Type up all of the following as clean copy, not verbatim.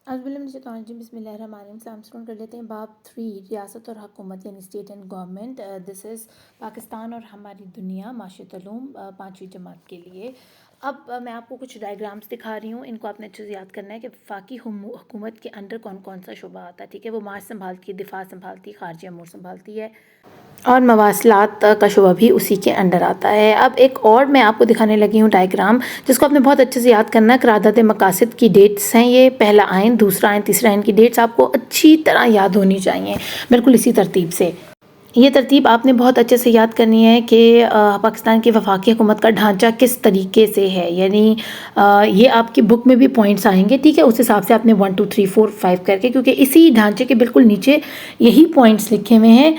बिस्मिल्लाहिर्रहमानिर्रहीम कर लेते हैं बाब 3 रियासत और हुकूमत यानी state and government. This is Pakistan और हमारी दुनिया माशतलूम 5वीं जमात के लिए। अब मैं आपको कुछ डायग्राम्स दिखा रही हूँ, इनको आपने अच्छे से याद करना है कि वफाकी हुकूमत के अंडर कौन कौन सा शुबा आता है। ठीक है, वो मार्च संभालती है, दिफा संभालती है, खारजी अमूर संभालती है और मवासलात का शुबा भी उसी के अंडर आता है। अब एक और मैं आपको दिखाने लगी हूँ डायग्राम, जिसको आपने बहुत अच्छे से याद करना है। करारदाद मकासद की डेट्स हैं ये, पहला आइन, दूसरा आइन, तीसरा आइन की डेट्स आपको अच्छी तरह याद होनी चाहिए, बिल्कुल इसी तरतीब से। ये तरतीब आपने बहुत अच्छे से याद करनी है कि पाकिस्तान की वफाकी हुकूमत का ढांचा किस तरीके से है, यानी ये आपकी बुक में भी पॉइंट्स आएंगे। ठीक है, उस हिसाब से आपने 1 2 3 4 5 करके, क्योंकि इसी ढांचे के बिल्कुल नीचे यही पॉइंट्स लिखे हुए हैं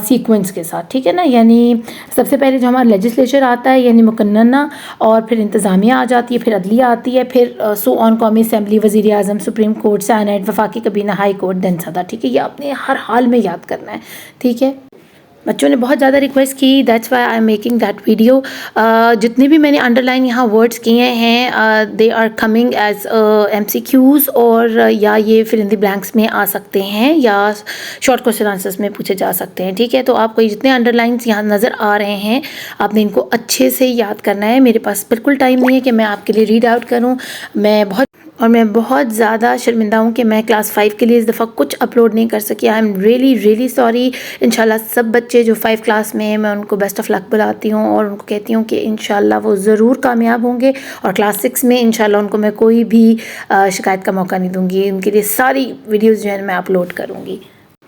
सीक्वेंस के साथ। ठीक है ना, यानी सबसे पहले जो हमारा लेजिस्लेचर आता है यानी मुकन्नना, और फिर इंतज़ामिया आ जाती है, फिर अदलिया आती है, फिर सो ऑन, कौमी असम्बली, वज़ीर आज़म, सुप्रीम कोर्ट, सैनेट, वफाकी कबीना, हाई कोर्ट, देन सदा। ठीक है, ये आपने हर हाल में याद करना है। ठीक है, बच्चों ने बहुत ज़्यादा रिक्वेस्ट की, that's why I am making that video. जितने भी मैंने अंडरलाइन यहाँ वर्ड्स किए हैं they are coming as MCQs, और या ये फिल इन द ब्लैंक्स में आ सकते हैं या शॉर्ट क्वेश्चन आंसर्स में पूछे जा सकते हैं। ठीक है, तो आपको जितने अंडरलाइंस यहाँ नज़र आ रहे हैं आपने इनको अच्छे से याद करना है। मेरे पास बिल्कुल टाइम नहीं है कि मैं आपके लिए रीड आउट करूँ। मैं बहुत ज़्यादा शर्मिंदा हूँ कि मैं क्लास 5 के लिए इस दफ़ा कुछ अपलोड नहीं कर सकी। I am really sorry. इंशाल्लाह सब बच्चे जो 5 क्लास में हैं मैं उनको बेस्ट ऑफ लक बुलाती हूँ और उनको कहती हूँ कि इंशाल्लाह वो ज़रूर कामयाब होंगे, और क्लास 6 में इंशाल्लाह उनको मैं कोई भी शिकायत का मौका नहीं दूँगी। उनके लिए सारी वीडियोज़ जो है मैं अपलोड करूँगी।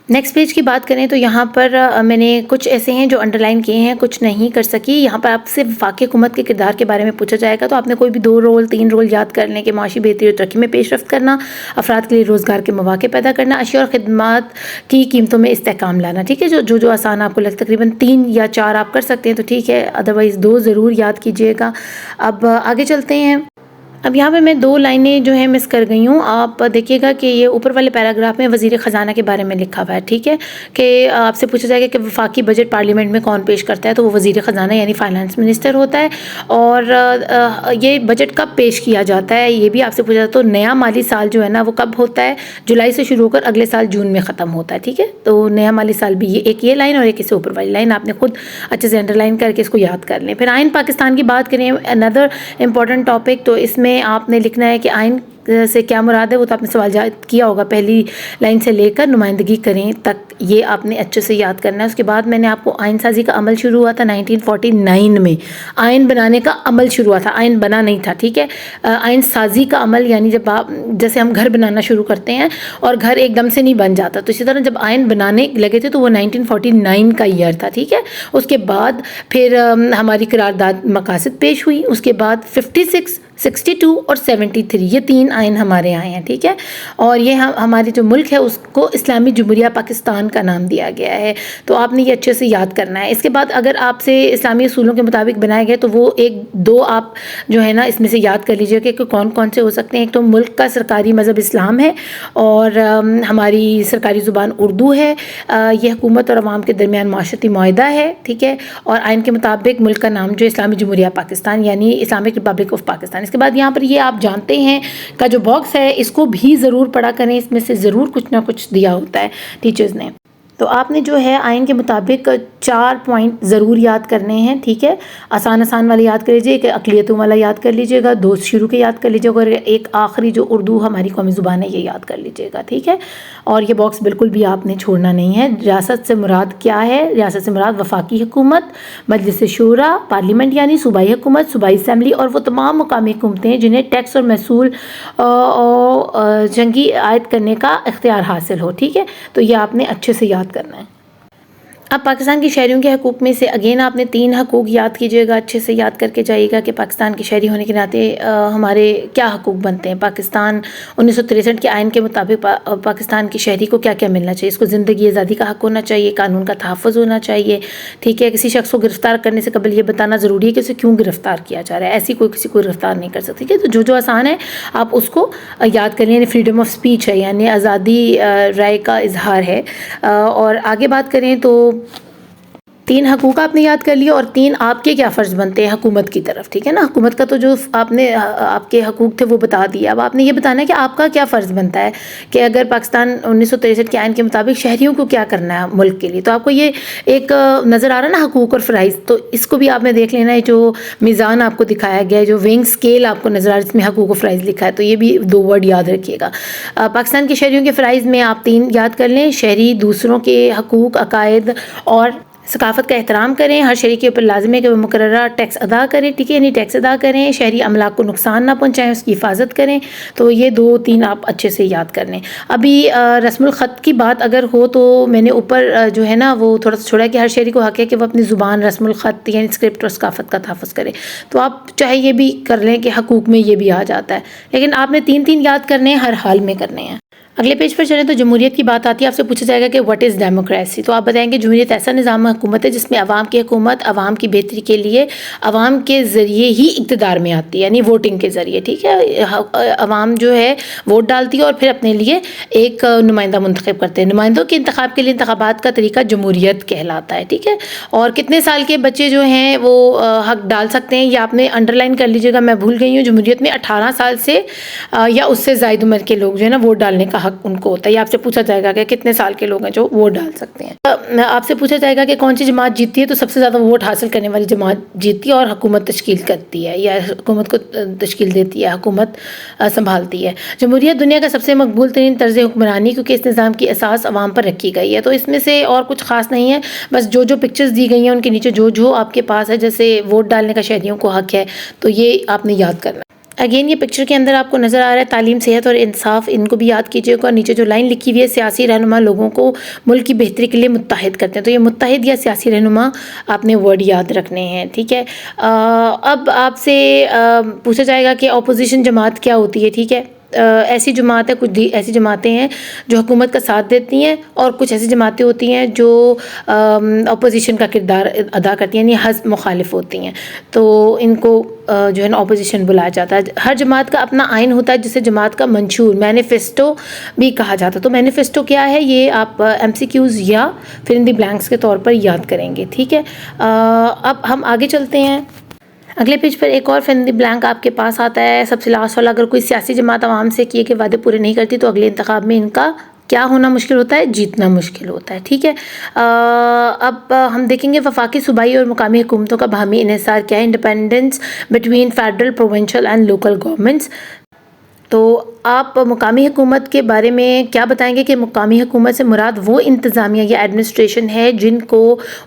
नेक्स्ट पेज की बात करें तो यहाँ पर मैंने कुछ ऐसे हैं जो अंडरलाइन किए हैं, कुछ नहीं कर सकी। यहाँ पर आपसे वफाकी हुकूमत के किरदार के बारे में पूछा जाएगा तो आपने कोई भी 2 रोल 3 रोल याद कर लें कि माशी बेहतरी और तरक्की में पेशरफ्त करना, अफराद के लिए रोज़गार के मौके पैदा करना, अशिया और खिदमत की कीमतों में इस्तेहकाम लाना। ठीक है, जो आसान आपको लगता, तकरीबन 3 या 4 आप कर सकते हैं तो ठीक है, अदरवाइज़ 2 ज़रूर याद कीजिएगा। अब आगे चलते हैं। अब यहाँ पे मैं 2 लाइनें जो है मिस कर गई हूँ। आप देखिएगा कि ये ऊपर वाले पैराग्राफ में वज़ीर ख़जाना के बारे में लिखा हुआ है। ठीक है, कि आपसे पूछा जाएगा कि वफाकी बजट पार्लियामेंट में कौन पेश करता है, तो वो वज़ीर ख़जाना यानी फाइनेंस मिनिस्टर होता है। और ये बजट कब पेश किया जाता है ये भी आपसे पूछा जाता है। तो नया माली साल जो है ना वो कब होता है, जुलाई से शुरू होकर अगले साल जून में ख़त्म होता है। ठीक है, तो नया माली साल भी ये लाइन और एक इससे ऊपर वाली लाइन आपने खुद अच्छे से अंडरलाइन करके इसको याद कर लें। फिर आइन पाकिस्तान की बात करें, अनदर इम्पॉर्टेंट टॉपिक, तो इसमें आपने लिखना है कि आइन से क्या मुराद है। वो तो आपने सवाल किया होगा, पहली लाइन से लेकर नुमाइंदगी करें तक ये आपने अच्छे से याद करना है। उसके बाद मैंने आपको आइन साजी का अमल शुरू हुआ था 1949 में, आइन बनाने का अमल शुरू हुआ था, आइन बना नहीं था। ठीक है, आइन साजी का अमल यानी जब आप जैसे हम घर बनाना शुरू करते हैं और घर एकदम से नहीं बन जाता, तो इसी तरह जब आइन बनाने लगे थे तो वो 1949 का ईयर था। ठीक है, उसके बाद फिर हमारी करारदाद मकासद पेश हुई, उसके बाद 56, 62 और 73 ये 3 आइन हमारे आए हैं। ठीक है, और ये हमारे जो मुल्क है उसको इस्लामी जमहूरिया पाकिस्तान का नाम दिया गया है, तो आपने ये अच्छे से याद करना है। इसके बाद अगर आपसे इस्लामी असूलों के मुताबिक बनाए गए तो वो 1-2 आप जो है ना इसमें से याद कर लीजिए कि कौन कौन से हो सकते हैं। एक तो मुल्क का सरकारी मज़हब इस्लाम है और हमारी सरकारी ज़ुबान उर्दू है। ये हुकूमत और अवाम के दरमियान माशरती मुआहदा है। ठीक है, और आइन के मुताबिक मुल्क का नाम जो इस्लामी जमहूरिया पाकिस्तान यानी इस्लामिक रिपब्लिक ऑफ पाकिस्तान। इसके बाद यहाँ पर ये आप जानते हैं का जो बॉक्स है इसको भी ज़रूर पढ़ा करें, इसमें से ज़रूर कुछ ना कुछ दिया होता है टीचर्स ने। तो आपने जो है आइन के मुताबिक 4 पॉइंट ज़रूर याद करने हैं। ठीक है, आसान वाले याद कर लीजिए, एक अक़लियतों वाला याद कर लीजिएगा, 2 शुरू के याद कर लीजिएगा, और एक आखिरी जो उर्दू हमारी कौमी ज़ुबान है ये याद कर लीजिएगा। ठीक है, और ये बॉक्स बिल्कुल भी आपने छोड़ना नहीं है। रियासत से मुराद क्या है? रियासत से मुराद वफाकी हुकूमत, मजलिस शूरा, पार्लियामेंट यानी सूबाई हुकूमत, सूबाई असम्बली और वो तमाम मुकामी हुकूमतें जिन्हें टैक्स और महसूल जंगी आयद करने का इख्तियार हासिल हो। ठीक है, तो ये आपने अच्छे से याद करना है। अब पाकिस्तान के शहरियों के हकूक़ में से अगेन आपने 3 हकूक़ याद कीजिएगा, अच्छे से याद करके जाइएगा कि पाकिस्तान के शहरी होने के नाते हमारे क्या हकूक़ बनते हैं। पाकिस्तान 1963 के आइन के मुताबिक पाकिस्तान के शहरी को क्या क्या मिलना चाहिए। इसको ज़िंदगी आज़ादी का हक़ होना चाहिए, कानून का तहफ़्फ़ुज़ होना चाहिए। ठीक है, किसी शख्स को गिरफ़्तार करने से कबल ये बताना ज़रूरी है कि उसे क्यों गिरफ़्तार किया जा रहा है, ऐसी कोई किसी को गिरफ़्तार नहीं कर सकती। ठीक है, तो जो आसान है आप उसको याद कर लें। फ्रीडम ऑफ स्पीच है यानी आज़ादी राय का इजहार है। और आगे बात करें तो 3 हकूक़ आपने याद कर लिया और 3 आपके क्या फ़र्ज़ बनते हैं हुकूमत की तरफ, ठीक है ना। हुकूमत का तो जो आपने आपके हकूक़ थे वो बता दिया। अब आपने ये बताना है कि आपका क्या फ़र्ज़ बनता है कि अगर पाकिस्तान 1963 के आइन के मुताबिक शहरियों को क्या करना है मुल्क के लिए। तो आपको ये एक नज़र आ रहा है ना हकूक़ और फ़राइज़, तो इसको भी आपने देख लेना है। जो मीज़ान आपको दिखाया गया है, जो वेइंग स्केल आपको नज़र आ रहा है, इसमें हकूक़ और फ़राइज़ लिखा है, तो ये भी 2 वर्ड याद रखिएगा। पाकिस्तान के शहरियों के फ़राइज़ में आप 3 याद कर लें। शहरी दूसरों के हकूक़, अकायद और सकाफ़त का एहतराम करें। हर शहरी के ऊपर लाज़िम है कि वो मुकर्ररा टैक्स अदा करें, ठीक है, यानी टैक्स अदा करें। शहरी अमलाक को नुकसान ना पहुँचाएँ, उसकी हिफाजत करें। तो ये 2-3 आप अच्छे से याद कर लें। अभी रस्मुल ख़त की बात अगर हो तो मैंने ऊपर जो है ना वो थोड़ा सा छोड़ा कि हर शहरी को हक़ है कि वो अपनी ज़ुबान, रस्मुल ख़त यानी स्क्रिप्ट और सकाफ़त का तहफ़्फ़ुज़ करे। तो आप चाहे ये भी कर लें कि हकूक़ में ये भी आ जाता है, लेकिन आपने 3-3 याद करने हैं, हर हाल में करने हैं। अगले पेज पर चलें तो जमहूरियत की बात आती है। आपसे पूछा जाएगा कि व्हाट इज़ डेमोक्रेसी। तो आप बताएंगे जमहूरियत ऐसा निज़ाम हुकूमत है जिसमें अवाम की हुकूमत अवाम की बेहतरी के लिए अवाम के ज़रिए ही इक़्तिदार में आती है, यानी वोटिंग के ज़रिए, ठीक है। अवाम जो है वोट डालती है और फिर अपने लिए एक नुमाइंदा मुंतखब करते हैं। नुमाइंदों के इंतखाब के लिए इंतखाबात का तरीका जमहूरियत कहलाता है, ठीक है। और कितने साल के बच्चे जो हैं वो हक डाल सकते हैं, ये आपने अंडरलाइन कर लीजिएगा, मैं भूल गई हूँ। जमहूरियत में 18 साल से या उससे ज़ायद उम्र के लोग जो है ना वोट डालने का हक उनको होता है। ये आपसे पूछा जाएगा कि कितने साल के लोग हैं जो वोट डाल सकते हैं। आपसे पूछा जाएगा कि कौन सी जमात जीतती है, तो सबसे ज़्यादा वोट हासिल करने वाली जमात जीतती है और हुकूमत तश्कील करती है या हुकूमत को तश्कील देती है, हुकूमत संभालती है। जमहूरियत दुनिया का सबसे मकबूल तरीन तर्ज़ हुक्मरानी, क्योंकि इस निज़ाम की असास अवाम पर रखी गई है। तो इसमें से और कुछ ख़ास नहीं है, बस जो जो पिक्चर्स दी गई हैं उनके नीचे जो जो आपके पास है, जैसे वोट डालने का शहरियों को हक़ है, तो ये आपने याद करना। अगेन ये पिक्चर के अंदर आपको नज़र आ रहा है तालीम, सेहत और इंसाफ, इनको भी याद कीजिएगा। और नीचे जो लाइन लिखी हुई है, सियासी रहनुमा लोगों को मुल्क की बेहतरी के लिए मुत्तहिद करते हैं। तो ये मुत्तहिद या सियासी रहनुमा आपने वर्ड याद रखने हैं, ठीक है। अब आपसे पूछा जाएगा कि अपोजिशन जमात क्या होती है, ठीक है। ऐसी जमात है, कुछ ऐसी जमातें हैं जो हुकूमत का साथ देती हैं और कुछ ऐसी जमातें होती हैं जो अपोजिशन का किरदार अदा करती हैं, यानी हज़ब मुखालिफ होती हैं। तो इनको जो है ना अपोजिशन बुलाया जाता है। हर जमात का अपना आइन होता है जिसे जमात का मंशूर, मैनिफेस्टो भी कहा जाता है। तो मैनिफेस्टो क्या है, ये आप MCQs या फिर इन दी ब्लैंक्स के तौर पर याद करेंगे, ठीक है। अब हम आगे चलते हैं। अगले पेज पर एक और फिल इन द ब्लैंक आपके पास आता है, सबसे लास्ट वाला। अगर कोई सियासी जमात आवाम से किए के वादे पूरे नहीं करती तो अगले इंतखाब में इनका क्या होना मुश्किल होता है, जीतना मुश्किल होता है, ठीक है। अब हम देखेंगे वफाकी, सूबाई और मुकामी हुकूमतों का बाहमी इन्हिसार क्या है, independence between federal, provincial and local governments. तो आप मुकामी हुकूमत के बारे में क्या बताएंगे कि मुकामी हुकूमत से मुराद वो इंतज़ामिया या एडमिनिस्ट्रेशन है जिनको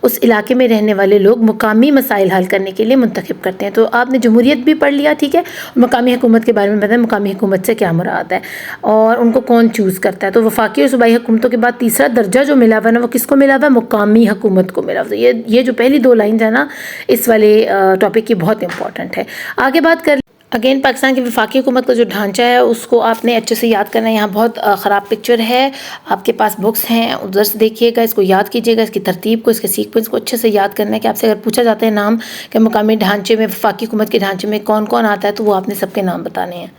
उस इलाके में रहने वाले लोग मुकामी मसाइल हल करने के लिए मुंतखब करते हैं। तो आपने जमहूरियत भी पढ़ लिया, ठीक है। मुकामी हुकूमत के बारे में बताएं, मुकामी हुकूमत से क्या मुराद है और उनको कौन चूज़ करता है। तो वफाकी और सूबाई हुकूमतों के बाद तीसरा दर्जा जो मिला हुआ है ना, वो किसको मिला हुआ है, मुकामी हुकूमत को मिला हुआ है। ये जो पहली 2 लाइन है ना इस वाले टॉपिक की बहुत इंपॉर्टेंट है। आगे बात कर अगेन पाकिस्तान की वफाकी हुकूमत का जो ढांचा है उसको आपने अच्छे से याद करना है। यहाँ बहुत ख़राब पिक्चर है, आपके पास बुक्स हैं, उधर से देखिएगा, इसको याद कीजिएगा, इसकी तरतीब को, इसके सीक्वेंस को अच्छे से याद करना है कि आपसे अगर पूछा जाता है नाम कि मुकामी ढांचे में, वफाकी हुकूमत के ढांचे में कौन कौन आता है, तो वो आपने सबके नाम बताने हैं।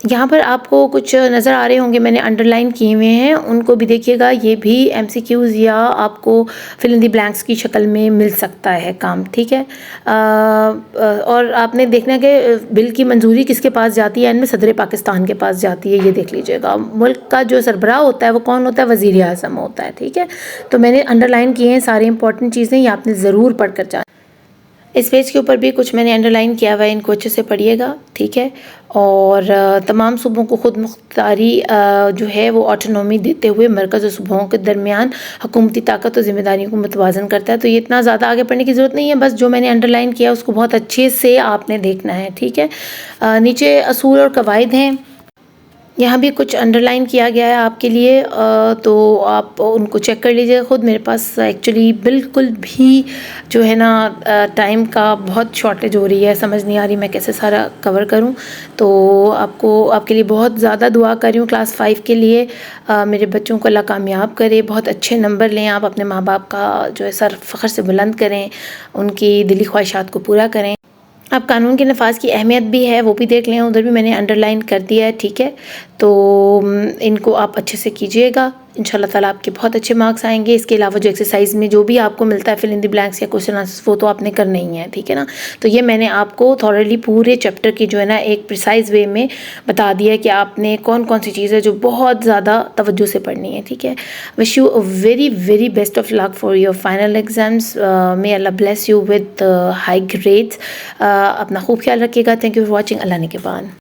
यहाँ पर आपको कुछ नज़र आ रहे होंगे, मैंने अंडरलाइन किए हुए हैं, उनको भी देखिएगा। ये भी MCQs या आपको फिल इन दी ब्लैंक्स की शक्ल में मिल सकता है काम, ठीक है। और आपने देखना है कि बिल की मंजूरी किसके पास जाती है, इनमें सदर पाकिस्तान के पास जाती है, ये देख लीजिएगा। मुल्क का जो सरबराह होता है वो कौन होता है, वज़ीर आज़म होता है, ठीक है। तो मैंने अंडरलाइन किए हैं सारी इंपॉर्टेंट चीज़ें, ये आपने ज़रूर पढ़ कर जाना। इस पेज के ऊपर भी कुछ मैंने अंडरलाइन किया हुआ है, इनको अच्छे से पढ़िएगा, ठीक है। और तमाम सूबों को खुद मुख्तारी जो है वो ऑटोनॉमी देते हुए मरकज़ और सूबों के दरमियान हुकूमती ताकत और ज़िम्मेदारियों को मुतवाज़न करता है। तो ये इतना ज़्यादा आगे पढ़ने की ज़रूरत नहीं है, बस जो मैंने अंडरलाइन किया उसको बहुत अच्छे से आपने देखना है, ठीक है। नीचे असूल और कवायद हैं, यहाँ भी कुछ अंडरलाइन किया गया है आपके लिए, तो आप उनको चेक कर लीजिएगा खुद। मेरे पास एक्चुअली बिल्कुल भी जो है ना टाइम का बहुत शॉर्टेज हो रही है, समझ नहीं आ रही मैं कैसे सारा कवर करूं। तो आपके लिए बहुत ज़्यादा दुआ कर रही हूँ क्लास 5 के लिए। मेरे बच्चों को अल्लाह कामयाब करे, बहुत अच्छे नंबर लें, आप अपने माँ बाप का जो है सर फ़ख्र से बुलंद करें, उनकी दिली ख्वाहिशात को पूरा करें। अब कानून के नफाज की अहमियत भी है, वो भी देख लें, उधर भी मैंने अंडरलाइन कर दिया है, ठीक है। तो इनको आप अच्छे से कीजिएगा, इंशाल्लाह ताला आपके बहुत अच्छे मार्क्स आएंगे। इसके अलावा जो एक्सरसाइज में जो भी आपको मिलता है फिल इन द ब्लैंक्स या क्वेश्चन आंसर्स, वो तो आपने करना ही है, ठीक है ना। तो ये मैंने आपको थॉरली पूरे चैप्टर की जो है ना एक प्रिसाइज वे में बता दिया है कि आपने कौन कौन सी चीज़ें जो बहुत ज़्यादा तवज्जो से पढ़नी है, ठीक है। Wish you a very very best of luck for your final exams. May Allah bless you with high grades. अपना खूब ख्याल रखिएगा। Thank you for watching. Allah ने के बाद।